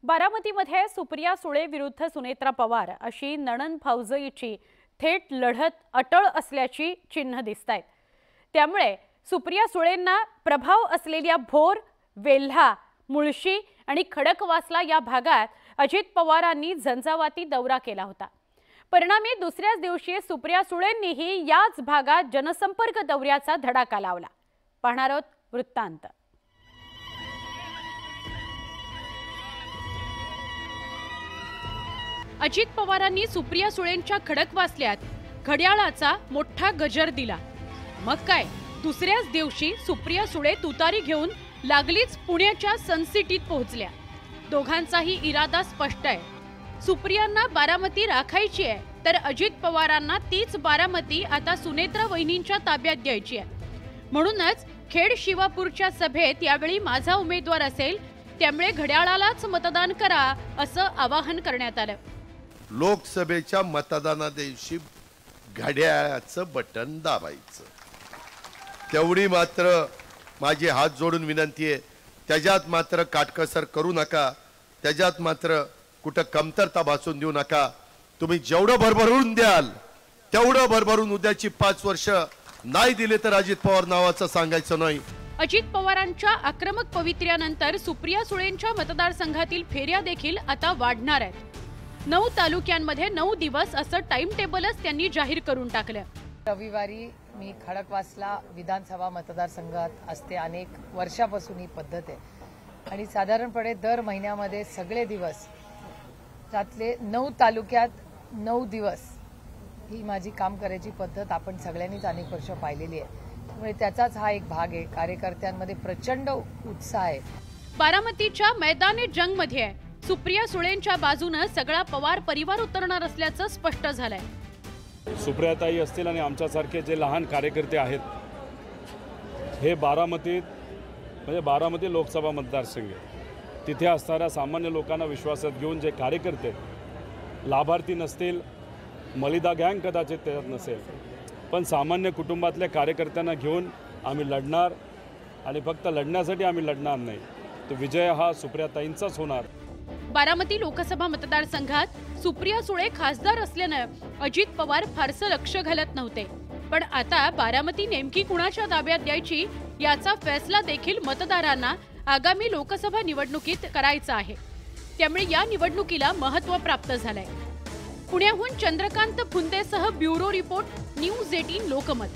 बारामतीमध्ये सुप्रिया सुळे विरुद्ध सुनेत्रा पवार अशी नणंद भाऊजाईची थेट लढत अटळ असल्याची चिन्ह दिसतायत। त्यामुळे सुप्रिया सुळेंना प्रभाव असलेल्या भोर, वेल्हा, मुळशी आणि खडकवासला या भागात अजित पवारांनी झंझावाती दौरा केला होता। परिणामी दुसऱ्याच दिवशी सुप्रिया सुळेंनीही याच भागात जनसंपर्क दौऱ्याचा धडाका लावला। पाहणार आहोत वृत्तांत। अजित पवारांनी सुप्रिया सुळेंच्या खडकवासल्यात घड्याळाचा मोठा गजर दिला। मग काय, दुसऱ्याच दिवशी सुप्रिया सुळे तुतारी घेऊन लागलीच पुण्याच्या सनसिटीत पोहोचल्या। दोघांचाही इरादा स्पष्ट आहे। सुप्रियांना बारामती राखायची आहे, तर अजित पवारांना तीच बारामती आता सुनेत्रा वहिनींच्या ताब्यात द्यायची आहे। म्हणूनच खेड शिवापूरच्या सभेत यावेळी माझा उमेदवार असेल, त्यामुळे घड्याळालाच मतदान करा असं आवाहन करण्यात आलं। लोकसभेच्या मतदाना दिवशी घड्याळाचं बटन दाबायचं, तेवढी मात्र माझी हात जोडून विनंती आहे। त्याच्यात मात्र काटकसर करू नका, त्याच्यात मात्र कुठं कमतरता भासून देऊ नका। तुम्ही जेवढं भरभरून द्याल तेवढं भरभरून उद्याची 5 वर्ष नाही दिले तर अजित पवार नावाचं सांगायचं नाही। अजित पवारांच्या आक्रमक पवित्र्यानंतर सुप्रिया सुळेंच्या मतदारसंघातील फेऱ्या देखील आता वाढणार आहेत। 9 तालुक्यांमध्ये 9 दिवस असं टाइम टेबलच त्यांनी जाहीर करून टाकलं। रविवारी मी खडकवासला विधानसभा मतदारसंघात असते। अनेक वर्षापासून ही पद्धत आहे आणि साधारणपणे दर महिन्यामध्ये सगळे दिवस, त्यातले 9 तालुक्यात 9 दिवस ही माझी काम करायची पद्धत आपण सगळ्यांनीच अनेक वर्ष पाहिलेली आहे। त्यामुळे त्याचाच हा एक भाग आहे। कार्यकर्त्यांमध्ये प्रचंड उत्साह आहे। बारामतीच्या मैदानी जंग मध्ये सुप्रिया सुळेंच्या बाजूने सगळा पवार परिवार उतरणार असल्याचं स्पष्ट झालंय। सुप्रियाताई असतील आणि आमच्यासारखे जे लहान कार्यकर्ते आहेत, हे बारामतीत म्हणजे बारामती लोकसभा मतदारसंघ, तिथे असणाऱ्या सामान्य लोकांना विश्वासात घेऊन जे कार्यकर्ते लाभार्थी नसतील, मलिदा गँग कदाचित त्याच्यात नसेल, पण सामान्य कुटुंबातल्या कार्यकर्त्यांना घेऊन आम्ही लढणार आणि फक्त लढण्यासाठी आम्ही लढणार नाही, तो विजय हा सुप्रियाताईंचाच होणार। बारामती लोकसभा मतदारसंघात सुप्रिया सुळे खासदार असल्याने अजित पवार फारसं लक्ष घालत नव्हते, पण आता बारामती नेमकी कुणाच्या ताब्यात द्यायची याचा फैसला देखील मतदारांना आगामी लोकसभा निवडणुकीत करायचा आहे। त्यामुळे या निवडणुकीला महत्त्व प्राप्त झालंय। पुण्याहून चंद्रकांत फुंदेसह ब्युरो रिपोर्ट, न्यूज 18 लोकमत।